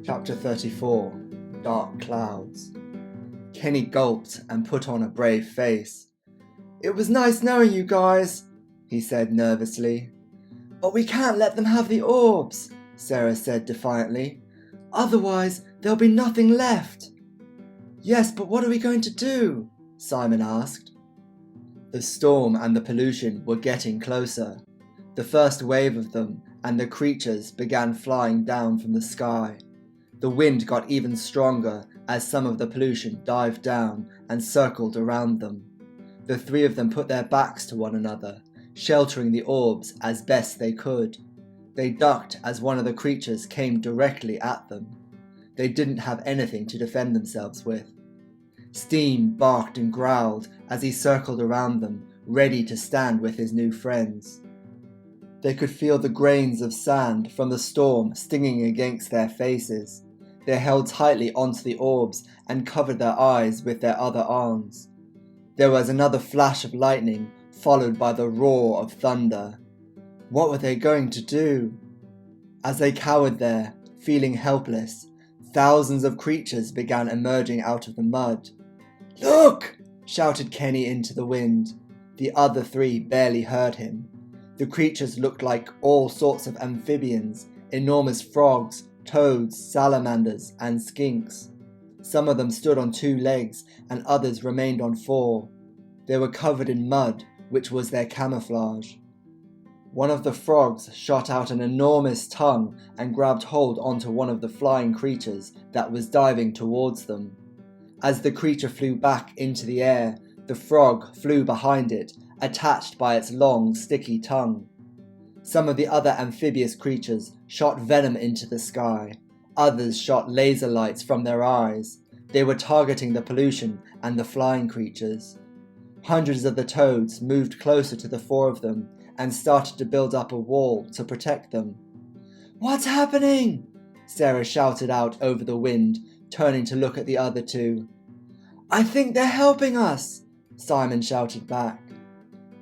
Chapter 34 Dark Clouds. Kenny gulped and put on a brave face. "It was nice knowing you guys," he said nervously. "But we can't let them have the orbs," Sarah said defiantly. "Otherwise, there'll be nothing left." "Yes, but what are we going to do?" Simon asked. The storm and the pollution were getting closer. The first wave of them and the creatures began flying down from the sky. The wind got even stronger as some of the pollution dived down and circled around them. The three of them put their backs to one another, sheltering the orbs as best they could. They ducked as one of the creatures came directly at them. They didn't have anything to defend themselves with. Steam barked and growled as he circled around them, ready to stand with his new friends. They could feel the grains of sand from the storm stinging against their faces. They held tightly onto the orbs and covered their eyes with their other arms. There was another flash of lightning, followed by the roar of thunder. What were they going to do? As they cowered there, feeling helpless, thousands of creatures began emerging out of the mud. "Look!" shouted Kenny into the wind. The other three barely heard him. The creatures looked like all sorts of amphibians, enormous frogs, toads, salamanders, and skinks. Some of them stood on 2 legs, and others remained on 4. They were covered in mud, which was their camouflage. One of the frogs shot out an enormous tongue and grabbed hold onto one of the flying creatures that was diving towards them. As the creature flew back into the air, the frog flew behind it, attached by its long, sticky tongue. Some of the other amphibious creatures shot venom into the sky. Others shot laser lights from their eyes. They were targeting the pollution and the flying creatures. Hundreds of the toads moved closer to the 4 of them and started to build up a wall to protect them. "What's happening?" Sarah shouted out over the wind, turning to look at the other 2. "I think they're helping us," Simon shouted back.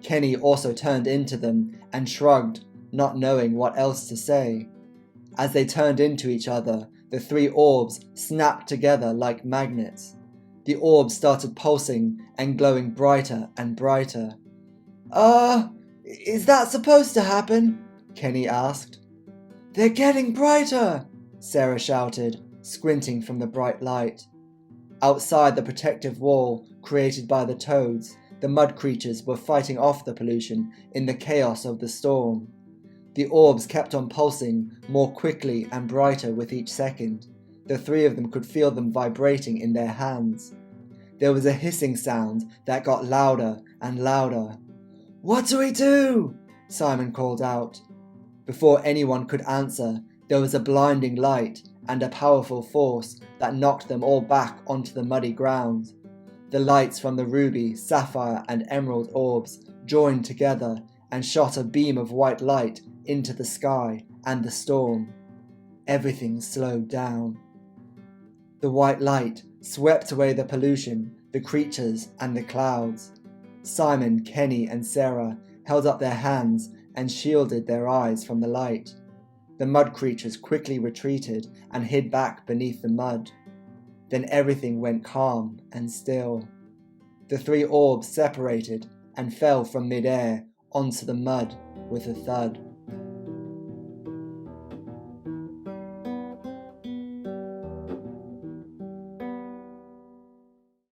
Kenny also turned into them and shrugged, not knowing what else to say. As they turned into each other, the 3 orbs snapped together like magnets. The orbs started pulsing and glowing brighter and brighter. Is that supposed to happen?" Kenny asked. "They're getting brighter," Sarah shouted, squinting from the bright light. Outside the protective wall created by the toads, the mud creatures were fighting off the pollution in the chaos of the storm. The orbs kept on pulsing more quickly and brighter with each second. The 3 of them could feel them vibrating in their hands. There was a hissing sound that got louder and louder. "What do we do?" Simon called out. Before anyone could answer, there was a blinding light and a powerful force that knocked them all back onto the muddy ground. The lights from the ruby, sapphire, and emerald orbs joined together and shot a beam of white light into the sky and the storm. Everything slowed down. The white light swept away the pollution, the creatures, and the clouds. Simon, Kenny, and Sarah held up their hands and shielded their eyes from the light. The mud creatures quickly retreated and hid back beneath the mud. Then everything went calm and still. The 3 orbs separated and fell from midair onto the mud with a thud.